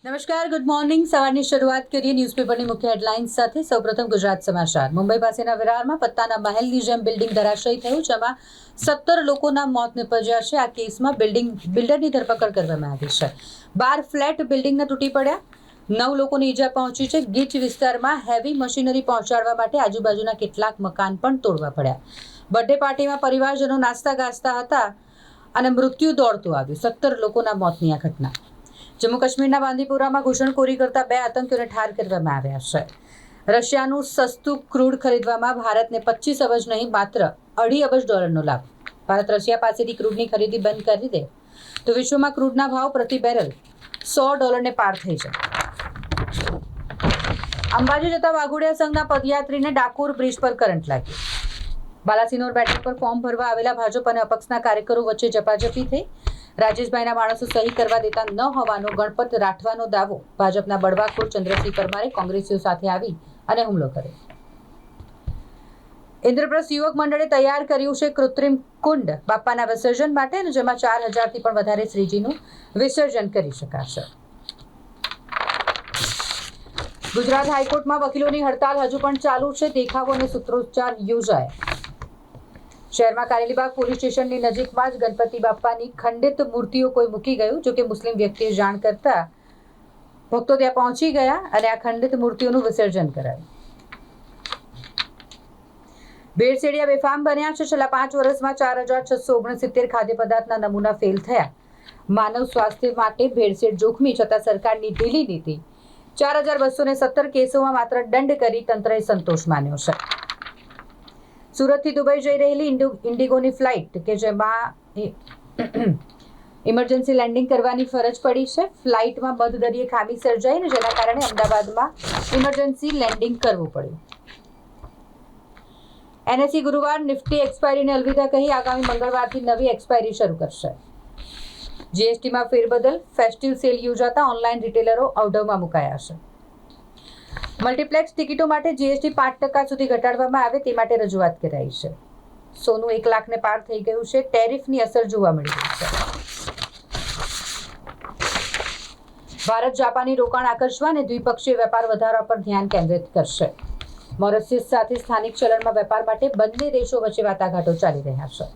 નમસ્કાર, good morning. સવારની શરૂઆત કરીએ ન્યૂઝપેપરની મુખ્ય હેડલાઇન્સ સાથે. સૌપ્રથમ ગુજરાત સમાચાર. મુંબઈ પાસેના વિરારમાં પત્તાના મહેલની જેમ બિલ્ડિંગ ધરાશયી થયું, જેમાં 17 લોકોના મોત નિપજ્યા છે. આ કેસમાં બિલ્ડરની ધરપકડ કરવામાં આવી છે. 12 ફ્લેટ બિલ્ડિંગના તૂટી પડ્યા, 9 લોકોને ઈજા પહોંચી છે. ગીચ વિસ્તારમાં હેવી મશીનરી પહોંચાડવા માટે આજુબાજુના કેટલાક મકાન પણ તોડવા પડ્યા. બર્થડે પાર્ટીમાં પરિવારજનો નાસ્તા ગાજતા હતા અને મૃત્યુ દોડતું આવ્યું. 17 લોકોના મોતની આ ઘટના. જમ્મુ કાશ્મીરના બાંદીપુરામાં ઘૂસણખોરી કરતા 2 આતંકીઓને ઠાર કરવામાં આવ્યા છે. રશિયાનું સસ્તું ક્રૂડ ખરીદવામાં ભારતને 25 અબજ નહીં, માત્ર $2.5 અબજ લાભ. ભારત રશિયા પાસેથી ક્રૂડની ખરીદી બંધ કરી દે તો વિશ્વમાં ક્રૂડના ભાવ પ્રતિ બેરલ $100 પાર થઈ જાય. અંબાજી જતા વાઘોડિયા સંઘના પદયાત્રીને ડાકોર બ્રિજ પર કરંટ લાગ્યો. બાલાસિનોર બેઠક પર ફોર્મ ભરવા આવેલા ભાજપ અને અપક્ષના કાર્યકરો વચ્ચે ઝપાઝપી થઈ. રાજેશભાઈના માણસો સહી કરવા દેતા ન હોવાનો ગણપત રાઠવાનો દાવો. ભાજપના બળવાખોર ચંદ્રસિંહ પરમારે કોંગ્રેસીઓ સાથે આવી અને હુમલો કર્યો. ઇન્દ્રપ્રસ્થ યુવક મંડળે તૈયાર કર્યું છે કૃત્રિમ કુંડ બાપાના વિસર્જન માટે, અને જેમાં 4000થી પણ વધારે શ્રીજીનું વિસર્જન કરી શકાશે. ગુજરાત હાઈકોર્ટમાં વકીલોની હડતાલ હજુ પણ ચાલુ છે. દેખાવો અને સૂત્રોચ્ચાર યોજાયા. શહેરમાં કારેલીબાગ પોલીસ સ્ટેશનની નજીકમાં જ ગણપતિ બાપ્પાની ખંડિત મૂર્તિઓ કોઈ મૂકી ગયું. જોકે મુસ્લિમ વ્યક્તિએ જાણ કરતા ભક્તો ત્યાં પહોંચી ગયા અને આ ખંડિત મૂર્તિઓનું વિસર્જન કરાયું. ભેળસેળિયા બેફામ બન્યા છે. છેલ્લા 5 વર્ષમાં 4669 ખાદ્ય પદાર્થના નમૂના ફેલ થયા. માનવ સ્વાસ્થ્ય માટે ભેળસેળ જોખમી, છતાં સરકારની ઢીલી નીતિ. 4217 કેસોમાં માત્ર દંડ કરી તંત્રએ સંતોષ માન્યો છે. સુરતથી દુબઈ જઈ રહેલી ઇન્ડિગોની ફ્લાઇટ કે જેમાં ઇમરજન્સી લેન્ડિંગ કરવાની ફરજ પડી છે. ફ્લાઇટમાં મધદરિયે ખામી સર્જાઈ ને જેના કારણે અમદાવાદમાં ઇમરજન્સી લેન્ડિંગ કરવું પડ્યું. એનએસઈ ગુરુવાર નિફ્ટી એક્સપાયરીને અલવિદા કહી આગામી મંગળવારથી નવી એક્સપાયરી શરૂ કરશે. જીએસટીમાં ફેરબદલ. ફેસ્ટિવ સેલ યોજાતા ઓનલાઈન રિટેલરો અવઢવમાં મુકાયા છે. મલ્ટીપ્લેક્સ ટિકિટો માટે જીએસટી 5% સુધી ઘટાડવામાં આવે તે માટે રજૂઆત કરાઈ છે. સોનું 1 લાખને પાર થઈ ગયું છે. ટેરિફની અસર જોવા મળી રહી છે. ભારત જાપાની રોકાણ આકર્ષવા અને દ્વિપક્ષીય વેપાર વધારવા પર ધ્યાન કેન્દ્રિત કરશે. મોરિશિયસ સાથે સ્થાનિક ચલણમાં વેપાર માટે બંને દેશો વચ્ચે વાટાઘાટો ચાલી રહ્યા છે.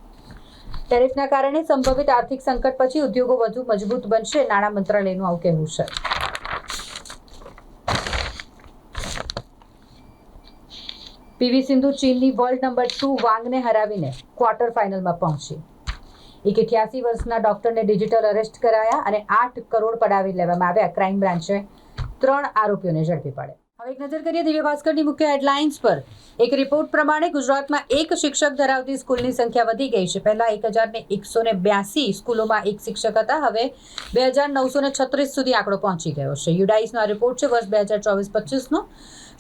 ટેરિફના કારણે સંભવિત આર્થિક સંકટ પછી ઉદ્યોગો વધુ મજબૂત બનશે, નાણાં મંત્રાલયનું આવું કહેવું છે. પીવી સિંધુ ચીનની વર્લ્ડ નંબર 2 વાંગને હરાવીને ક્વાર્ટર ફાઇનલમાં પહોંચી. 88 વર્ષના ડોક્ટરને ડિજિટલ અરેસ્ટ કરાયા અને 8 કરોડ પડાવી લેવામાં આવ્યા. ક્રાઇમ બ્રાન્ચે 3 આરોપીઓને ઝડપી પાડ્યા. હવે એક નજર કરીએ દિવ્ય ભાસ્કરની મુખ્ય હેડલાઇન્સ પર. એક રિપોર્ટ પ્રમાણે ગુજરાતમાં 1 શિક્ષક ધરાવતી સ્કૂલની સંખ્યા વધી ગઈ છે. પહેલા 1182 સ્કૂલોમાં 1 શિક્ષક હતા. હવે 2936 સુધી આંકડો પહોંચી ગયો છે. યુડાઇસનો આ રિપોર્ટ છે વર્ષ 2024-25નો,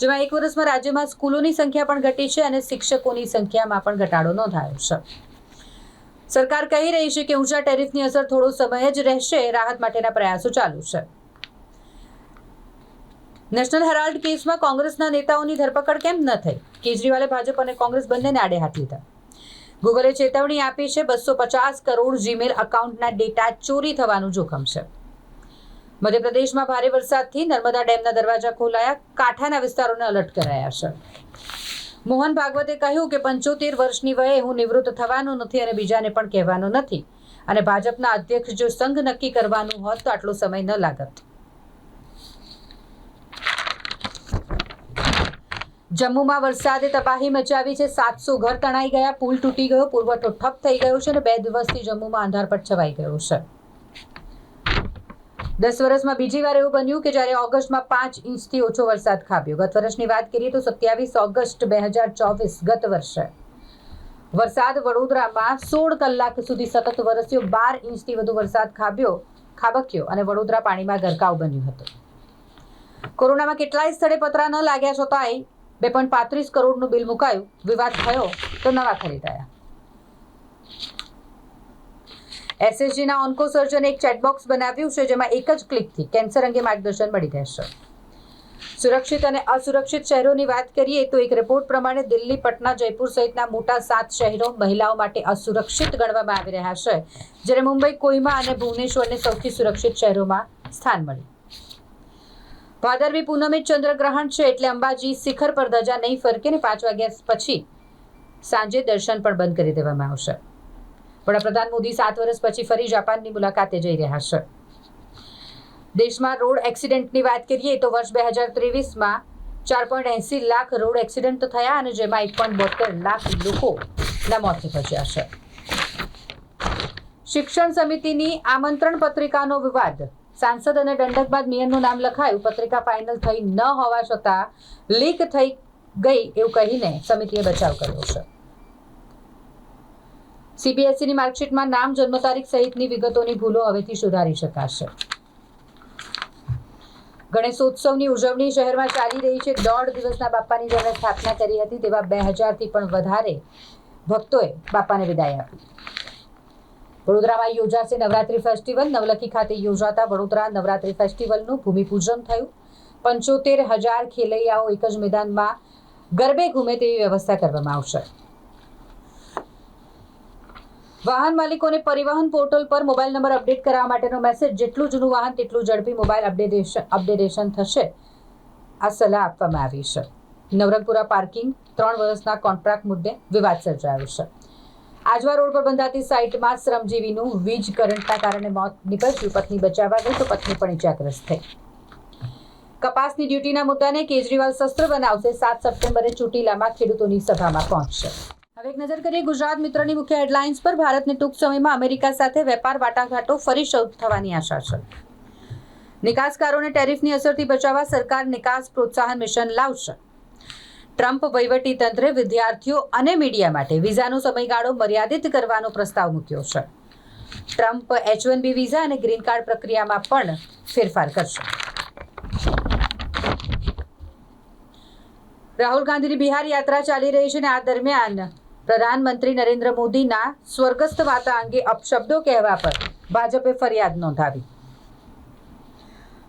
જેમાં 1 વર્ષમાં રાજ્યમાં સ્કૂલોની સંખ્યા પણ ઘટી છે અને શિક્ષકોની સંખ્યામાં પણ ઘટાડો નોંધાયો છે. સરકાર કહી રહી છે કે ઊંચા ટેરિફની અસર થોડો સમય જ રહેશે. રાહત માટેના પ્રયાસો ચાલુ છે. નેશનલ હેરાલ્ડ કેસમાં કોંગ્રેસના નેતાઓની ધરપકડ કેમ ન થઈ? કેજરીવાલે ભાજપ અને કોંગ્રેસ બંનેને આડે હાથ લીધા. ગૂગલે ચેતવણી આપી છે. 250 કરોડ જીમેલ અકાઉન્ટના ડેટા ચોરી થવાનું જોખમ છે. મધ્યપ્રદેશમાં ભારે વરસાદથી નર્મદા ડેમના દરવાજા ખોલાયા. કાંઠાના વિસ્તારોને એલર્ટ કરાયા છે. મોહન ભાગવતે કહ્યું કે 75 વર્ષની વયે હું નિવૃત્ત થવાનો નથી અને બીજાને પણ કહેવાનો નથી, અને ભાજપના અધ્યક્ષ જો સંઘ નક્કી કરવાનું હોત તો આટલો સમય ન લાગત. જમ્મુમાં વરસાદે તબાહી મચાવી છે. 700 ઘર તણાઈ ગયા, પુલ તૂટી ગયો, પુરવઠો ઠપ થઈ ગયો છે અને 2 દિવસથી જમ્મુમાં અંધારપટ છવાઈ ગયો છે. 10 વર્ષમાં બીજી વાર એવું બન્યું કે જ્યારે ઓગસ્ટમાં 5 ઇંચથી ઓછો વરસાદ ખાબક્યો. ગત વર્ષની વાત કરીએ તો 27 ઓગસ્ટ 2024 ગત વર્ષે વરસાદ વડોદરામાં 16 કલાક સુધી સતત વરસ્યો. 12 ઇંચથી વધુ વરસાદ ખાબક્યો અને વડોદરા પાણીમાં ગરકાવ બન્યું હતું. કોરોનામાં કેટલાય સ્થળે પતરા ન લાગ્યા છતાંય 2.35 કરોડનું બિલ મુકાયું. વિવાદ થયો તો નવા ખરીદાયા. એસએસજીના ઓન્કો સર્જને એક ચેટબોક્સ બનાવ્યું છે, જેમાં એક જ ક્લિકથી કેન્સર અંગે માર્ગદર્શન મળી રહેશે. સુરક્ષિત અને અસુરક્ષિત શહેરોની વાત કરીએ તો એક રિપોર્ટ પ્રમાણે દિલ્હી, પટના, જયપુર સહિતના મોટા 7 શહેરો મહિલાઓ માટે અસુરક્ષિત ગણવામાં આવી રહ્યા છે, જ્યારે મુંબઈ, કોહિમા અને ભુવનેશ્વરને સૌથી સુરક્ષિત શહેરોમાં સ્થાન મળ્યું. ભાદરવી પૂનમે ચંદ્રગ્રહણ છે એટલે અંબાજી શિખર પર ધજા નહીં ફરકે ને 5 વાગ્યા પછી સાંજે દર્શન પણ બંધ કરી દેવામાં આવશે. વડાપ્રધાન મોદી 7 વર્ષ પછી ફરી જાપાનની મુલાકાતે જઈ રહ્યા છે. દેશમાં રોડ એક્સિડન્ટની વાત કરીએ તો વર્ષ 2023માં 4.80 લાખ રોડ એક્સિડન્ટ થયા અને જેમાં 1.72 લાખ લોકોના મોત નીપજ્યા છે. શિક્ષણ સમિતિની આમંત્રણ પત્રિકાનો વિવાદ. સાંસદ અને દંડક બાદ મેયરનું નામ લખાયું. પત્રિકા ફાઇનલ થઈ ન હોવા છતાં લીક થઈ ગઈ એવું કહીને સમિતિએ બચાવ કર્યો છે. સીબીએસઈની માર્કશીટમાં નામ, જન્મ તારીખ સહિતની વિગતોની ભૂલો હવેથી સુધારી શકાશે. ગણેશોત્સવની ઉજવણી શહેરમાં ચાલી રહી છે. 1.5 દિવસના બાપાની જેમણે સ્થાપના કરી હતી તેવા 2000થી પણ વધારે ભક્તોએ બાપાને વિદાય આપી. વડોદરામાં યોજાશે નવરાત્રી ફેસ્ટિવલ. નવલખી ખાતે યોજાતા વડોદરા નવરાત્રી ફેસ્ટિવલનું ભૂમિપૂજન થયું. 75,000 ખેલૈયાઓ એક જ મેદાનમાં ગરબે ઘૂમે તેવી વ્યવસ્થા કરવામાં આવશે. વાહન માલિકોને પરિવહન પોર્ટલ પર મોબાઈલ નંબર અપડેટ કરાવવા માટેનો મેસેજ. જેટલું જૂનું વાહન તેટલું ઝડપી મોબાઈલ અપડેટેશન થશે, આ સલાહ આપવામાં આવી છે. નવરંગપુરા પાર્કિંગ 3 વર્ષના કોન્ટ્રાક્ટ મુદ્દે વિવાદ સર્જાયો છે. આજવા રોડ પર બંધાતી સાઇટમાં શ્રમજીવીનું વીજ કરંટના કારણે મોત નીપજ્યું. પત્ની બચાવવા ગઈ તો પત્ની પણ ઇજાગ્રસ્ત થઈ. કપાસની ડ્યુટીના મુદ્દાને કેજરીવાલ શસ્ત્ર બનાવશે. 7 સપ્ટેમ્બરે ચોટીલામાં ખેડૂતોની સભામાં પહોંચશે. હવે એક નજર કરીએ ગુજરાત મિત્રની મુખ્ય હેડલાઇન્સ પર. ભારતને ટૂંક સમયમાં અમેરિકા સાથે વેપાર વાટાઘાટો ફરી શરૂ થવાની આશા છે. નિકાસકારોને ટેરિફની અસરથી બચાવવા સરકાર નિકાસ પ્રોત્સાહન મિશન લાવશે. ટ્રમ્પ વહીવટી તંત્રે વિદ્યાર્થીઓ અને મીડિયા માટે વિઝાનો સમયગાળો મર્યાદિત કરવાનો પ્રસ્તાવ મૂક્યો છે. ટ્રમ્પ H-1B વિઝા અને ગ્રીન કાર્ડ પ્રક્રિયામાં પણ ફેરફાર કરશે. રાહુલ ગાંધીની બિહાર યાત્રા ચાલી રહી છે અને આ દરમિયાન પ્રધાનમંત્રી નરેન્દ્ર મોદીના સ્વર્ગસ્થ માતા અંગે અપશબ્દો કહેવા પર ભાજપે ફરિયાદ નોંધાવી.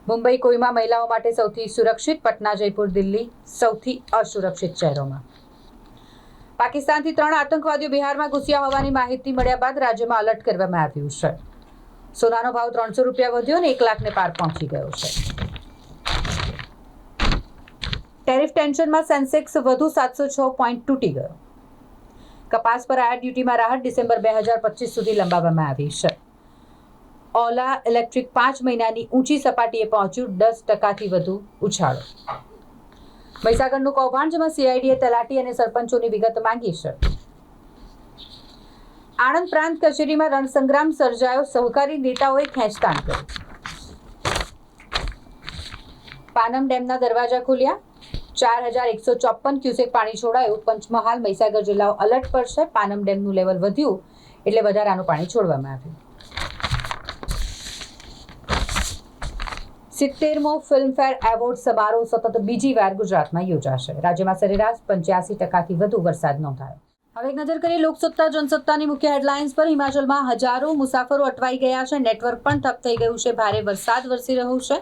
મુંબઈ કોઈમાં મહિલાઓ માટે સૌથી સુરક્ષિત, પટના, જયપુર, દિલ્હી સૌથી અસુરક્ષિત શહેરોમાં. પાકિસ્તાનથી 3 આતંકવાદીઓ બિહારમાં ઘૂસ્યા હોવાની માહિતી મળ્યા બાદ રાજ્યમાં એલર્ટ કરવામાં આવ્યું છે. સોનાનો ભાવ 300 રૂપિયા વધ્યો અને 1 લાખને પાર પહોંચી ગયો છે. ટેરિફ ટેન્શનમાં સેન્સેક્સ વધુ 706 પોઈન્ટ તૂટી ગયો. કપાસ પર આયાત ડ્યુટીમાં રાહત ડિસેમ્બર 2025 સુધી લંબાવવામાં આવી છે. ઓલા ઇલેક્ટ્રિક 5 મહિનાની ઊંચી સપાટીએ પહોંચ્યું. 10% વધુ ઉછાળો. મહીસાગરનું કૌભાંડ, જેમાં સીઆઈડીએ તલાટી અને સરપંચોની વિગત માંગી છે. આણંદ પ્રાંત કચેરીમાં રણસંગ્રામ સર્જાયો. સહકારી નેતાઓએ ખેંચતાણ કર્યું. પાનમ ડેમના દરવાજા ખુલ્યા. 4154 ક્યુસેક પાણી છોડાયું. પંચમહાલ, મહીસાગર જિલ્લાઓ એલર્ટ પર છે. પાનમ ડેમનું લેવલ વધ્યું એટલે વધારાનું પાણી છોડવામાં આવ્યું. 70મો ફિલ્મફેર એવોર્ડ સમારોહ સતત બીજી વાર ગુજરાતમાં યોજાશે. રાજ્યમાં સરેરાશ 85%થી વધુ વરસાદ નોંધાયો. હવે એક નજર કરીએ લોકસત્તા જનસત્તાની મુખ્ય હેડલાઇન્સ પર. હિમાચલમાં હજારો મુસાફરો અટવાઈ ગયા છે. નેટવર્ક પણ ઠપ થઈ ગયું છે. ભારે વરસાદ વરસી રહ્યો છે.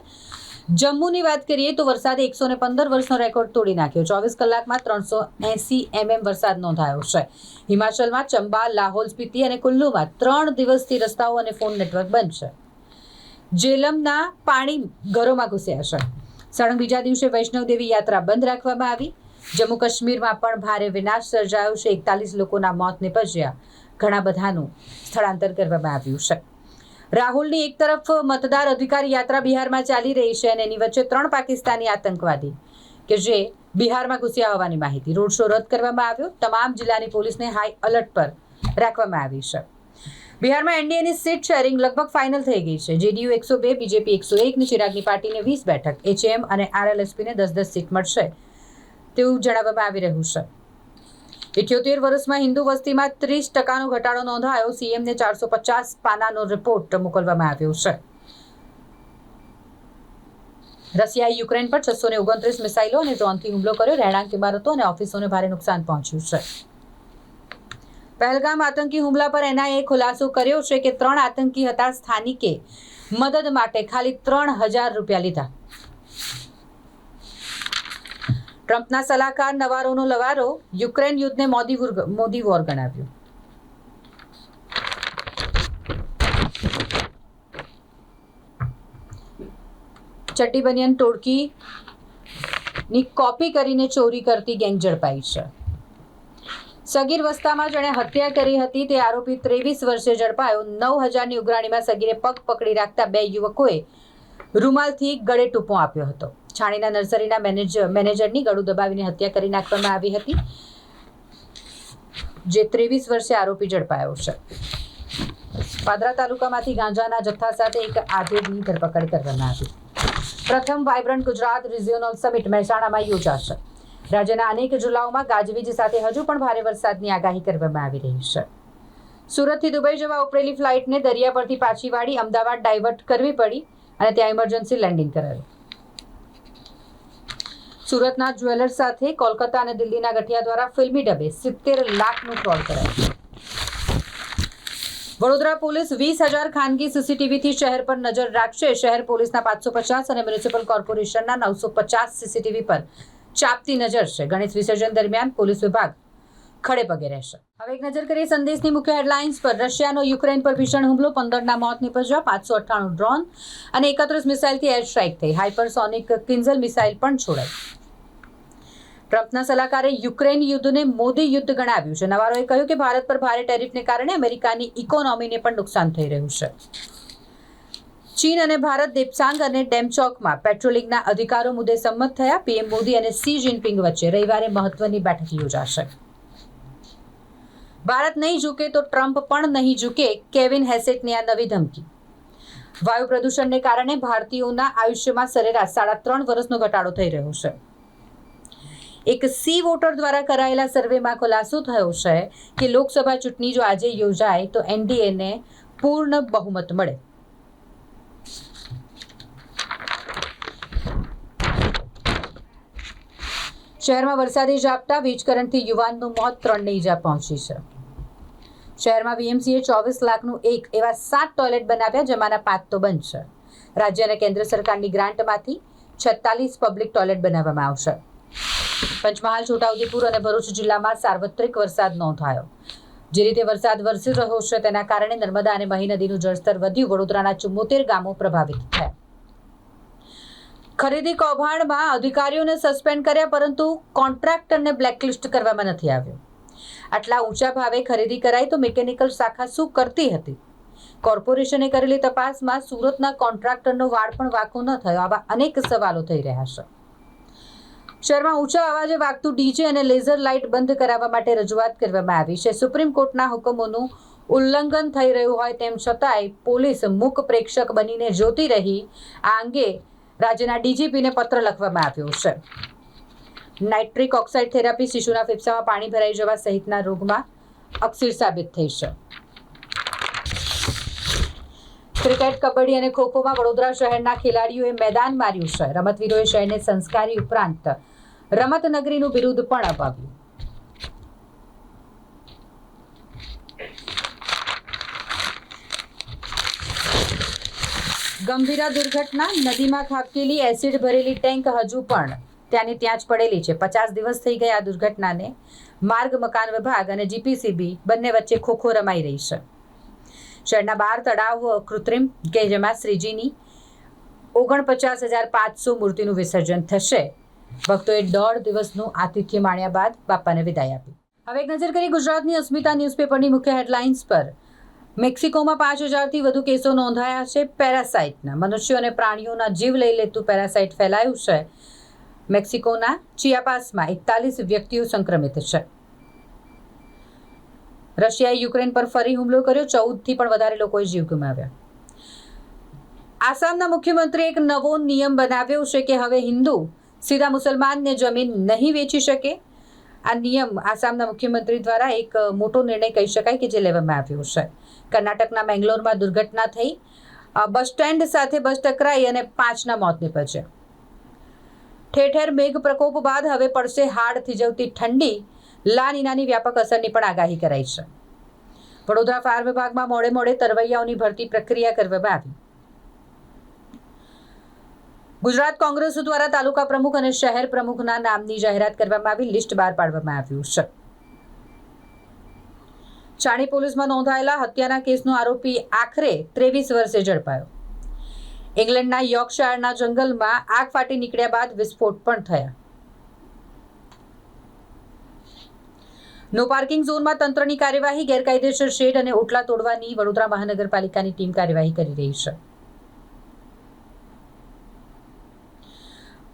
જમ્મુની વાત કરીએ તો વરસાદે 115 વર્ષનો રેકોર્ડ તોડી નાખ્યો. 24 કલાકમાં 380 mm વરસાદ નોંધાયો છે. હિમાચલમાં ચંબા, લાહોલ સ્પીતિ અને કુલ્લુમાં 3 દિવસથી રસ્તાઓ અને ફોન નેટવર્ક બંધ છે. જેલમના પાણી ઘરોમાં ઘૂસ્યા છે. સળંગ બીજા દિવસે વૈષ્ણવદેવી યાત્રા બંધ રાખવામાં આવી. જમ્મુ કાશ્મીરમાં પણ ભારે વિનાશ સર્જાયો છે. 41 લોકોના મોત નીપજ્યા. ઘણા બધાનું સ્થળાંતર કરવામાં આવ્યું છે. રાહુલની એક તરફ મતદાર અધિકાર યાત્રા બિહારમાં ચાલી રહી છે અને એની વચ્ચે 3 પાકિસ્તાની આતંકવાદી કે જે બિહારમાં ઘૂસ્યા હોવાની માહિતી. રોડ શો રદ કરવામાં આવ્યો. તમામ જિલ્લાની પોલીસને હાઈ એલર્ટ પર રાખવામાં આવી છે. બિહારમાં એનડીએની સીટ શેરિંગ લગભગ ફાઇનલ થઈ ગઈ છે. જેડીયુ 102, બીજેપી 101 ની ચિરાગની પાર્ટીને 20 બેઠક, એચએમ અને આરએલએસપીને 10 સીટ મળશે તેવું જણાવવામાં આવી રહ્યું છે. 78 વર્ષમાં હિન્દુ વસ્તીમાં 30% ઘટાડો નોંધાયો. સીએમને 450 પાનાનો રિપોર્ટ મોકલવામાં આવ્યો છે. રશિયાએ યુક્રેન પર 629 મિસાઇલો અને ડ્રોનથી હુમલો કર્યો. રહેણાંક ઇમારતો અને ઓફિસોને ભારે નુકસાન પહોંચ્યું છે. પહેલગામ આતંકી હુમલા પર એનઆઈએ ખુલાસો કર્યો છે કે 3 આતંકી હતા. સ્થાનિકે મદદ માટે ખાલી 3000 રૂપિયા લીધા. ટ્રમ્પના સલાહકાર નવારોનો લવારો. યુક્રેન યુદ્ધને મોદી વોર ગણાવ્યું. ચડ્ડી બનિયાન ટોળકીની કોપી કરીને ચોરી કરતી ગેંગ ઝડપાઈ છે. સગીર વસ્તામાં જેણે હત્યા કરી હતી તે આરોપી 23 વર્ષે ઝડપાયો. 9,000ની ઉઘરાણીમાં સગીરે પગ પકડી રાખતા 2 યુવકોએ રૂમાલથી ગળે ટૂંપો આપ્યો હતો. છાણીના નર્સરીના મેનેજરની ગળું દબાવીને હત્યા કરી નાખવામાં આવી હતી, જે 23 વર્ષે આરોપી ઝડપાયો છે. પાદરા તાલુકામાંથી ગાંજાના જથ્થા સાથે એક આધેડની ધરપકડ કરવામાં આવી. પ્રથમ વાઇબ્રન્ટ ગુજરાત રિજિયોનલ સમિટ મહેસાણામાં યોજાશે. રાજ્યના અનેક જિલ્લાઓમાં ગાજવીજ સાથે હજુ પણ ભારે વરસાદની આગાહી કરવામાં આવી રહી છે. સુરતથી દુબઈ જવા ઉપડેલી ફ્લાઇટને દરિયા પરથી પાછી વાળી અમદાવાદ ડાયવર્ટ કરવી પડી અને ત્યાં ઇમરજન્સી લેન્ડિંગ કરાયું. સુરતના જ્વેલર્સ સાથે કોલકાતા અને દિલ્હીના ગઠિયા દ્વારા ફિલ્મી ડબે 70 લાખનું ફ્રોડ કરાયું. વડોદરા પોલીસ 20,000 ખાનગી સીસીટીવીથી શહેર પર નજર રાખશે. શહેર પોલીસના 550 અને મ્યુનિસિપલ કોર્પોરેશનના 950 સીસીટીવી પર ચાપતી નજર છે. ગણેશ વિસર્જન દરમિયાન પોલીસ વિભાગ ખડે પગે રહેશે. હવે એક નજર કરીએ સંદેશની મુખ્ય હેડલાઇન્સ પર. રશિયાનો યુક્રેન પર ભીષણ હુમલો, 15ના મોત નીપજ્યા, 598 ડ્રોન અને 31 મિસાઇલથી એર સ્ટ્રાઇક થઈ. હાઇપરસોનિક કિન્ઝલ મિસાઇલ પણ છોડાઈ. ટ્રમ્પના સલાહકારે યુક્રેન યુદ્ધને મોદી યુદ્ધ ગણાવ્યું છે. નવારોએ કહ્યું કે ભારત પર ભારે ટેરિફને કારણે અમેરિકાની ઇકોનોમીને પણ નુકસાન થઈ રહ્યું છે. ચીન અને ભારત દેપસાંગ અને ડેમચોકમાં પેટ્રોલિંગના અધિકારો મુદ્દે સંમત થયા. પીએમ મોદી અને સી જિનપિંગ વચ્ચે રવિવારે મહત્વની બેઠક યોજાશે. ભારત નહીં ઝૂકે તો ટ્રમ્પ પણ નહીં ઝૂકે, કેવિન હેસેટની આ નવી ધમકી. વાયુ પ્રદૂષણને કારણે ભારતીયોના આયુષ્યમાં સરેરાશ 3.5 વર્ષનો ઘટાડો થઈ રહ્યો છે. એક સી વોટર દ્વારા કરાયેલા સર્વેમાં ખુલાસો થયો છે કે લોકસભા ચૂંટણી જો આજે યોજાય તો એનડીએને પૂર્ણ બહુમત મળે. શહેરમાં વરસાદી ઝાપટા, વીજ કરંટથી યુવાનનું મોત, 3ને ઈજા પહોંચી છે. શહેરમાં વીએમસીએ 24 લાખનું એવા 7 ટોયલેટ બનાવ્યા, જેમાંના 5 તો બંધ છે. રાજ્ય અને કેન્દ્ર સરકારની ગ્રાન્ટમાંથી 46 પબ્લિક ટોયલેટ બનાવવામાં આવશે. પંચમહાલ, છોટાઉદેપુર અને ભરૂચ જિલ્લામાં સાર્વત્રિક વરસાદ નોંધાયો. જે રીતે વરસાદ વરસી રહ્યો છે તેના કારણે નર્મદા અને મહી નદીનું જળસ્તર વધ્યું. વડોદરાના 74 ગામો પ્રભાવિત થયા. ખરીદી કૌભાંડમાં અધિકારીઓને સસ્પેન્ડ કર્યા, પરંતુ કોન્ટ્રાક્ટરને બ્લેકલિસ્ટ કરવામાં નથી આવ્યો. આટલા ઊંચા ભાવે ખરીદી કરાઈ તો મિકેનિકલ શાખા શું કરતી હતી? કોર્પોરેશને કરેલી તપાસમાં સુરતના કોન્ટ્રાક્ટરનો વાળ પણ વાંકો ન થયો. આવા અનેક સવાલો થઈ રહ્યા છે. શહેરમાં ઊંચા અવાજે વાગતું ડીજે અને લેઝર લાઇટ બંધ કરાવવા માટે રજૂઆત કરવામાં આવી છે. સુપ્રીમ કોર્ટના હુકમોનું ઉલ્લંઘન થઈ રહ્યું હોય તેમ છતાંય પોલીસ મૂક પ્રેક્ષક બનીને જોતી રહી. આ અંગે રાજ્યના ડીજીપીને પત્ર લખવામાં આવ્યો છે. નાઇટ્રિક ઓક્સાઇડ થેરાપી શિશુના ફેફસામાં પાણી ભરાઈ જવા સહિતના રોગમાં અકસીર સાબિત થઈ છે. ક્રિકેટ, કબડ્ડી અને ખોખોમાં વડોદરા શહેરના ખેલાડીઓએ મેદાન માર્યું છે. રમતવીરોએ શહેરને સંસ્કારી ઉપરાંત રમત નગરીનું બિરુદ પણ અપાવ્યું. ગંભીરા દુર્ઘટના, નદીમાં ખાબકેલી એસિડ ભરેલી ટેન્ક હજુ પણ ત્યાંની ત્યાં જ પડેલી છે. 50 દિવસ થઈ ગયા આ દુર્ઘટનાને. માર્ગ મકાન વિભાગ અને જીપીસીબી બંને વચ્ચે ખોખો રમાઈ રહી છે. શહેરના 12 તળાવ કૃત્રિમ કે જેમાં શ્રીજીની 49,500 મૂર્તિનું વિસર્જન થશે. ભક્તોએ 1.5 દિવસનું આતિથ્ય માણ્યા બાદ બાપાને વિદાય આપી. હવે એક નજર કરી ગુજરાતની અસ્મિતા ન્યૂઝપેપરની મુખ્ય હેડલાઇન્સ પર. મેક્સિકોમાં 5,000થી વધુ કેસો નોંધાયા છે પેરાસાઇટના. મનુષ્યો અને પ્રાણીઓના જીવ લઈ લેતું પેરાસાઇટ ફેલાયું છે. મેક્સિકોના ચિયાપાસમાં 41 વ્યક્તિઓ સંક્રમિત છે. રશિયાએ યુક્રેન પર ફરી હુમલો કર્યો, 14થી પણ વધારે લોકોએ જીવ ગુમાવ્યા. આસામના મુખ્યમંત્રીએ એક નવો નિયમ બનાવ્યો છે કે હવે હિન્દુ સીધા મુસલમાનને જમીન નહીં વેચી શકે. આ નિયમ આસામના મુખ્યમંત્રી દ્વારા એક મોટો નિર્ણય કહી શકાય કે જે લેવામાં આવ્યો છે. કર્ણાટકના મેંગ્લોરમાં દુર્ઘટના થઈ. બસ સ્ટેન્ડ સાથે બસ ટકરાઈ અને 5ના મોત નીપજ્યા. ઠેર ઠેર મેઘ પ્રકોપ બાદ હવે પડશે હાડ થીજવતી ઠંડી. લા નીનાની વ્યાપક અસરની પણ આગાહી કરાઈ છે. વડોદરા ફાયર વિભાગમાં મોડે મોડે તરવૈયાઓની ભરતી પ્રક્રિયા કરવામાં આવી. ગુજરાત કોંગ્રેસ દ્વારા તાલુકા પ્રમુખ અને શહેર પ્રમુખના નામની જાહેરાત કરવામાં આવી. લિસ્ટ બહાર પાડવામાં આવ્યું છે. ચાણી પોલીસમાં નોંધાયેલા હત્યાના કેસનો આરોપી આખરે 23 વર્ષે ઝડપાયો. ઇંગ્લેન્ડના યોર્કશાયરના જંગલમાં આગ ફાટી નીકળ્યા બાદ વિસ્ફોટ પણ થયા. નો પાર્કિંગ ઝોનમાં તંત્રની કાર્યવાહી. ગેરકાયદેસર શેડ અને ઓટલા તોડવાની વડોદરા મહાનગરપાલિકાની ટીમ કાર્યવાહી કરી રહી છે.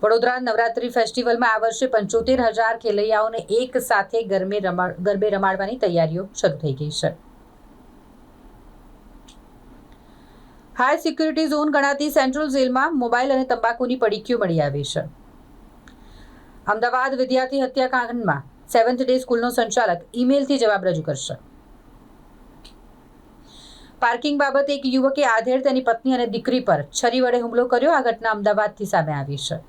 વડોદરા નવરાત્રી ફેસ્ટિવલમાં આ વર્ષે 75,000 ખેલૈયાઓને એક સાથે ગરબે રમાડવાની તૈયારીઓ શરૂ થઈ ગઈ છે. હાઈ સિક્યુરિટી ઝોન ગણાતી સેન્ટ્રલ જેલમાં મોબાઈલ અને તંબાકુની પડીકીઓ મળી આવી છે. અમદાવાદ વિદ્યાર્થી હત્યાકાંડમાં 7th ડે સ્કૂલનો સંચાલક ઈમેલથી જવાબ રજૂ કરશે. પાર્કિંગ બાબતે એક યુવકે આધેડ તેની પત્ની અને દીકરી પર છરી વડે હુમલો કર્યો. આ ઘટના અમદાવાદથી સામે આવી છે.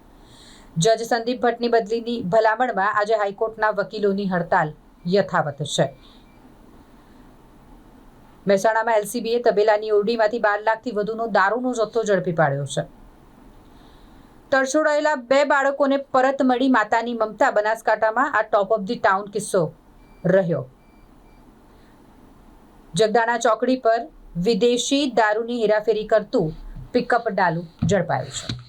જજ સંદીપ ભટ્ટની બદલીની ભલામણમાં આજે હાઈકોર્ટના વકીલોની હડતાલ યથાવત છે. મહેસાણામાં એલસીબીએ તબેલાની ઓરડીમાંથી 12 લાખથી વધુનો દારૂનો જથ્થો ઝડપી પાડ્યો છે. તરછોડાયેલા 2 બાળકોને પરત મળી માતાની મમતા. બનાસકાંઠામાં આ ટોપ ઓફ ધી ટાઉન કિસ્સો રહ્યો. જગદાણા ચોકડી પર વિદેશી દારૂની હેરાફેરી કરતું પિકઅપ ડાલુ ઝડપાયું છે.